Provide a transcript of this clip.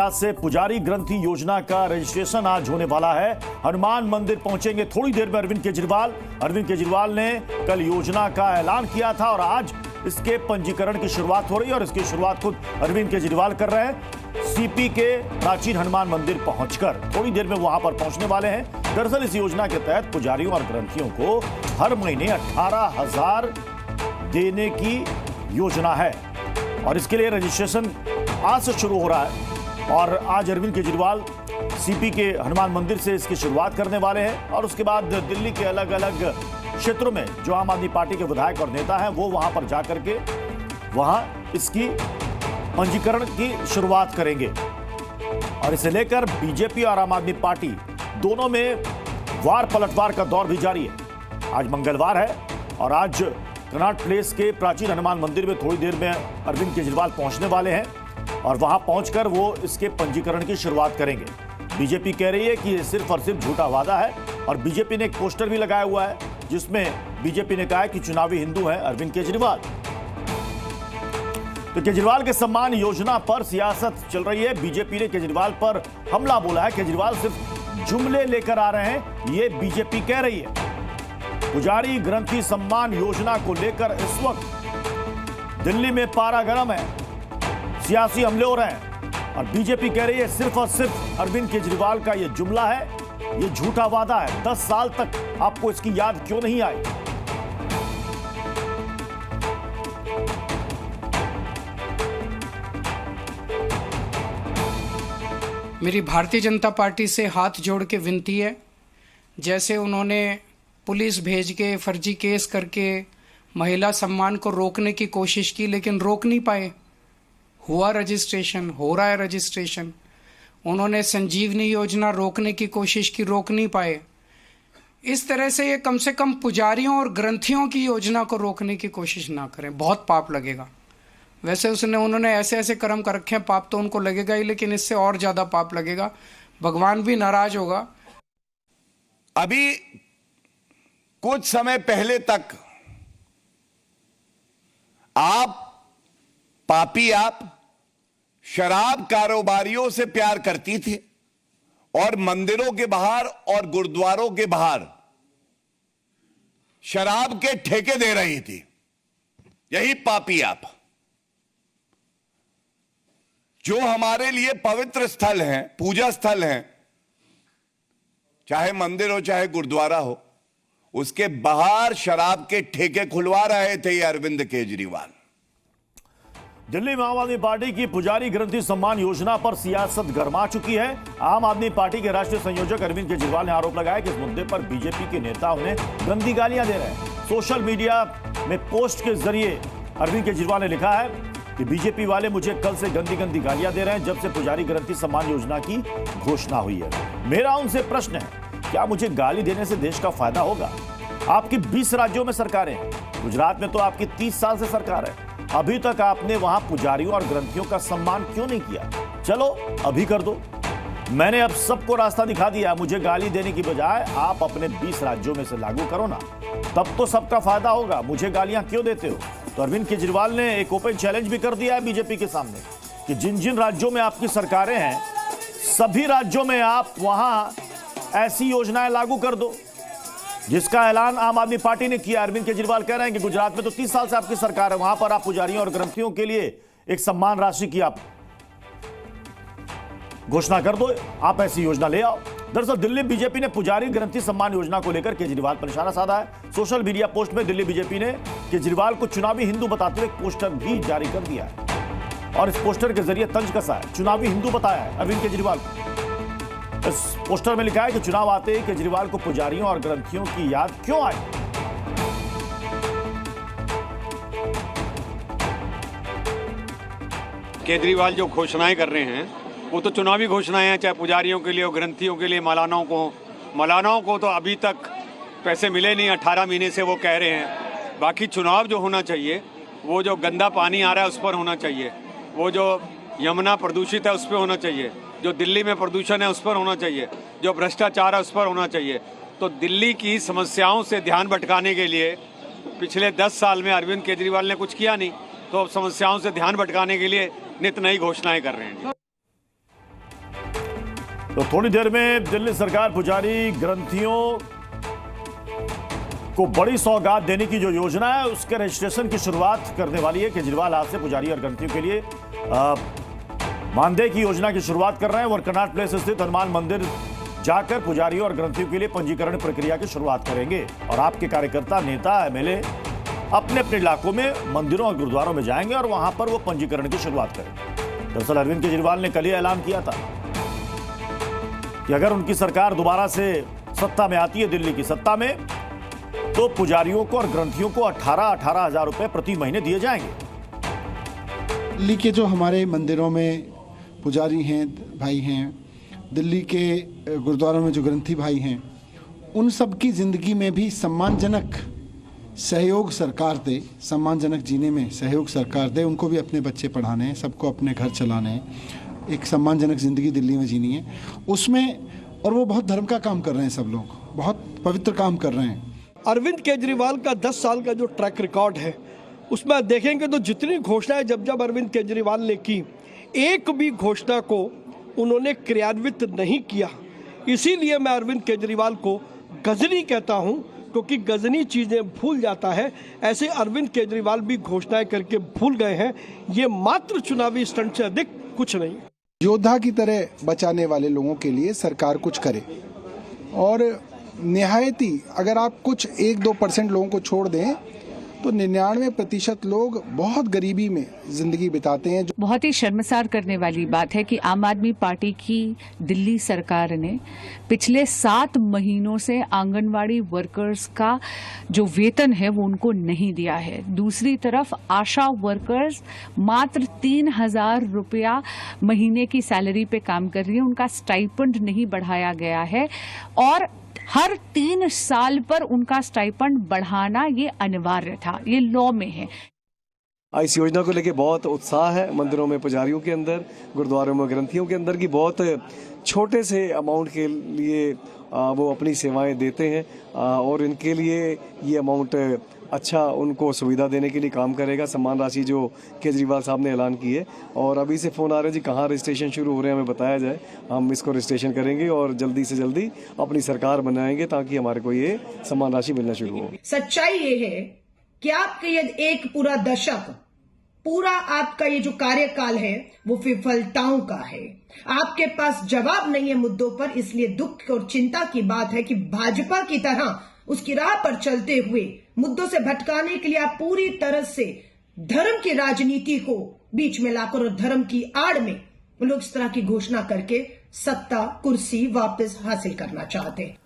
प्रयास से पुजारी ग्रंथी योजना का रजिस्ट्रेशन आज होने वाला है। हनुमान मंदिर पहुंचेंगे थोड़ी देर में अरविंद केजरीवाल। अरविंद केजरीवाल ने कल योजना का ऐलान किया था और आज इसके पंजीकरण की शुरुआत हो रही है और इसकी शुरुआत खुद अरविंद केजरीवाल कर रहे हैं। सीपी के प्राचीन हनुमान मंदिर पहुंचकर थोड़ी देर में वहां पर पहुंचने वाले हैं। दरअसल इस योजना के तहत पुजारियों और ग्रंथियों को हर महीने 18,000 देने की योजना है और इसके लिए रजिस्ट्रेशन आज से शुरू हो रहा है और आज अरविंद केजरीवाल सीपी के हनुमान मंदिर से इसकी शुरुआत करने वाले हैं और उसके बाद दिल्ली के अलग अलग क्षेत्रों में जो आम आदमी पार्टी के विधायक और नेता हैं वो वहां पर जाकर के वहां इसकी पंजीकरण की शुरुआत करेंगे और इसे लेकर बीजेपी और आम आदमी पार्टी दोनों में वार पलटवार का दौर भी जारी है। आज मंगलवार है और आज कनॉट प्लेस के प्राचीन हनुमान मंदिर में थोड़ी देर में अरविंद केजरीवाल पहुंचने वाले हैं और वहां पहुंचकर वो इसके पंजीकरण की शुरुआत करेंगे। बीजेपी कह रही है कि ये सिर्फ और सिर्फ झूठा वादा है और बीजेपी ने एक पोस्टर भी लगाया हुआ है जिसमें बीजेपी ने कहा है कि चुनावी हिंदू हैं अरविंद केजरीवाल। तो केजरीवाल के सम्मान योजना पर सियासत चल रही है। बीजेपी ने केजरीवाल पर हमला बोला है। केजरीवाल सिर्फ जुमले लेकर आ रहे हैं, ये बीजेपी कह रही है। पुजारी ग्रंथी सम्मान योजना को लेकर इस वक्त दिल्ली में पारा गर्म है, सियासी हमले हो रहे हैं और बीजेपी कह रही है सिर्फ और सिर्फ अरविंद केजरीवाल का यह जुमला है, यह झूठा वादा है। 10 साल तक आपको इसकी याद क्यों नहीं आई? मेरी भारतीय जनता पार्टी से हाथ जोड़ के विनती है, जैसे उन्होंने पुलिस भेज के फर्जी केस करके महिला सम्मान को रोकने की कोशिश की लेकिन रोक नहीं पाए। हुआ रजिस्ट्रेशन, हो रहा है रजिस्ट्रेशन। उन्होंने संजीवनी योजना रोकने की कोशिश की, रोक नहीं पाए। इस तरह से ये कम से कम पुजारियों और ग्रंथियों की योजना को रोकने की कोशिश ना करें, बहुत पाप लगेगा। वैसे उन्होंने ऐसे ऐसे कर्म कर रखे हैं, पाप तो उनको लगेगा ही, लेकिन इससे और ज्यादा पाप लगेगा। भगवान भी नाराज होगा। अभी कुछ समय पहले तक आप शराब कारोबारियों से प्यार करती थी और मंदिरों के बाहर और गुरुद्वारों के बाहर शराब के ठेके दे रही थी। यही पापी आप, जो हमारे लिए पवित्र स्थल हैं, पूजा स्थल हैं, चाहे मंदिर हो चाहे गुरुद्वारा हो, उसके बाहर शराब के ठेके खुलवा रहे थे ये अरविंद केजरीवाल। दिल्ली में आम आदमी पार्टी की पुजारी ग्रंथी सम्मान योजना पर सियासत गर्मा चुकी है। आम आदमी पार्टी के राष्ट्रीय संयोजक अरविंद केजरीवाल ने आरोप लगाया कि इस मुद्दे पर बीजेपी के नेता उन्हें गंदी गालियां दे रहे हैं। सोशल मीडिया में पोस्ट के जरिए अरविंद केजरीवाल ने लिखा है कि बीजेपी वाले मुझे कल से गंदी गंदी गालियां दे रहे हैं जब से पुजारी ग्रंथी सम्मान योजना की घोषणा हुई है। मेरा उनसे प्रश्न है, क्या मुझे गाली देने से देश का फायदा होगा? आपकी 20 राज्यों में सरकारें हैं, गुजरात में तो आपकी 30 साल से सरकार है। अभी तक आपने वहां पुजारियों और ग्रंथियों का सम्मान क्यों नहीं किया? चलो अभी कर दो। मैंने अब सबको रास्ता दिखा दिया। मुझे गाली देने की बजाय आप अपने 20 राज्यों में से लागू करो ना, तब तो सबका फायदा होगा। मुझे गालियां क्यों देते हो? तो अरविंद केजरीवाल ने एक ओपन चैलेंज भी कर दिया है बीजेपी के सामने कि जिन जिन राज्यों में आपकी सरकारें हैं, सभी राज्यों में आप वहां ऐसी योजनाएं लागू कर दो जिसका ऐलान आम आदमी पार्टी ने किया। अरविंद केजरीवाल कह रहे हैं कि गुजरात में तो 30 साल से आपकी सरकार है, वहां पर आप पुजारियों और ग्रंथियों के लिए एक सम्मान राशि की आप घोषणा कर दो, आप ऐसी योजना ले आओ। दरअसल दिल्ली बीजेपी ने पुजारी ग्रंथी सम्मान योजना को लेकर केजरीवाल पर निशाना साधा है। सोशल मीडिया पोस्ट में दिल्ली बीजेपी ने केजरीवाल को चुनावी हिंदू बताते हुए एक पोस्टर भी जारी कर दिया है और इस पोस्टर के जरिए तंज कसा है, चुनावी हिंदू बताया है अरविंद केजरीवाल को। इस पोस्टर में लिखा है कि चुनाव आते ही केजरीवाल को पुजारियों और ग्रंथियों की याद क्यों आई? केजरीवाल जो घोषणाएं कर रहे हैं वो तो चुनावी घोषणाएं हैं, चाहे पुजारियों के लिए, ग्रंथियों के लिए, मौलानाओं को तो अभी तक पैसे मिले नहीं, 18 महीने से वो कह रहे हैं। बाकी चुनाव जो होना चाहिए वो जो गंदा पानी आ रहा है उस पर होना चाहिए, वो जो यमुना प्रदूषित है उस पर होना चाहिए, जो दिल्ली में प्रदूषण है उस पर होना चाहिए, जो भ्रष्टाचार है उस पर होना चाहिए। तो दिल्ली की समस्याओं से ध्यान भटकाने के लिए पिछले 10 साल में अरविंद केजरीवाल ने कुछ किया नहीं, तो अब समस्याओं से ध्यान भटकाने के लिए नित नई घोषणाएं कर रहे हैं। तो थोड़ी देर में दिल्ली सरकार पुजारी ग्रंथियों को बड़ी सौगात देने की जो योजना है उसके रजिस्ट्रेशन की शुरुआत करने वाली है। केजरीवाल आज से पुजारी और ग्रंथियों के लिए मानदेय की योजना की शुरुआत कर रहे हैं। वरकनाथ प्लेस स्थित हनुमान मंदिर जाकर पुजारियों और ग्रंथियों के लिए पंजीकरण प्रक्रिया की शुरुआत करेंगे और आपके कार्यकर्ता, नेता, एमएलए अपने अपने इलाकों में मंदिरों और गुरुद्वारों में जाएंगे और वहां पर वो पंजीकरण की शुरुआत करेंगे। दरअसल अरविंद केजरीवाल ने कल ही ऐलान किया था कि अगर उनकी सरकार दोबारा से सत्ता में आती है, दिल्ली की सत्ता में, तो पुजारियों को और ग्रंथियों को 18,000 हजार रुपए प्रति महीने दिए जाएंगे। दिल्ली के जो हमारे मंदिरों में पुजारी हैं, भाई हैं, दिल्ली के गुरुद्वारों में जो ग्रंथी भाई हैं, उन सब की ज़िंदगी में भी सम्मानजनक सहयोग सरकार दे, सम्मानजनक जीने में सहयोग सरकार दे। उनको भी अपने बच्चे पढ़ाने हैं, सबको अपने घर चलाने हैं, एक सम्मानजनक ज़िंदगी दिल्ली में जीनी है उसमें। और वो बहुत धर्म का काम कर रहे हैं, सब लोग बहुत पवित्र काम कर रहे हैं। अरविंद केजरीवाल का 10 साल का जो ट्रैक रिकॉर्ड है उसमें देखेंगे तो जितनी घोषणाएं जब अरविंद केजरीवाल ने की, एक भी घोषणा को उन्होंने क्रियान्वित नहीं किया। इसीलिए मैं अरविंद केजरीवाल को गजनी कहता हूं, क्योंकि गजनी चीज़ें भूल जाता है। ऐसे अरविंद केजरीवाल भी घोषणाएं करके भूल गए हैं। ये मात्र चुनावी स्टंट से अधिक कुछ नहीं। योद्धा की तरह बचाने वाले लोगों के लिए सरकार कुछ करे और निहायती अगर आप कुछ 1-2% लोगों को छोड़ दें तो 99% लोग बहुत गरीबी में जिंदगी बिताते हैं। बहुत ही शर्मसार करने वाली बात है कि आम आदमी पार्टी की दिल्ली सरकार ने पिछले 7 महीनों से आंगनवाड़ी वर्कर्स का जो वेतन है वो उनको नहीं दिया है। दूसरी तरफ आशा वर्कर्स मात्र 3,000 रुपया महीने की सैलरी पे काम कर रही है, उनका स्टाइपेंड नहीं बढ़ाया गया है और हर 3 साल पर उनका स्टाइपेंड बढ़ाना ये अनिवार्य था, ये लॉ में है। इस योजना को लेके बहुत उत्साह है मंदिरों में पुजारियों के अंदर, गुरुद्वारों में ग्रंथियों के अंदर की बहुत छोटे से अमाउंट के लिए वो अपनी सेवाएं देते हैं और इनके लिए ये अमाउंट अच्छा उनको सुविधा देने के लिए काम करेगा। सम्मान राशि जो केजरीवाल साहब ने ऐलान की है और अभी से फ़ोन आ रहे हैं जी कहाँ रजिस्ट्रेशन शुरू हो रहे हैं, हमें बताया जाए, हम इसको रजिस्ट्रेशन करेंगे और जल्दी से जल्दी अपनी सरकार बनाएंगे ताकि हमारे को ये सम्मान राशि मिलना शुरू हो। सच्चाई ये है कि आपके ये एक पूरा दशक, पूरा आपका ये जो कार्यकाल है वो विफलताओं का है। आपके पास जवाब नहीं है मुद्दों पर, इसलिए दुख और चिंता की बात है कि भाजपा की तरह उसकी राह पर चलते हुए मुद्दों से भटकाने के लिए आप पूरी तरह से धर्म की राजनीति को बीच में लाकर और धर्म की आड़ में लोग इस तरह की घोषणा करके सत्ता कुर्सी वापस हासिल करना चाहते हैं।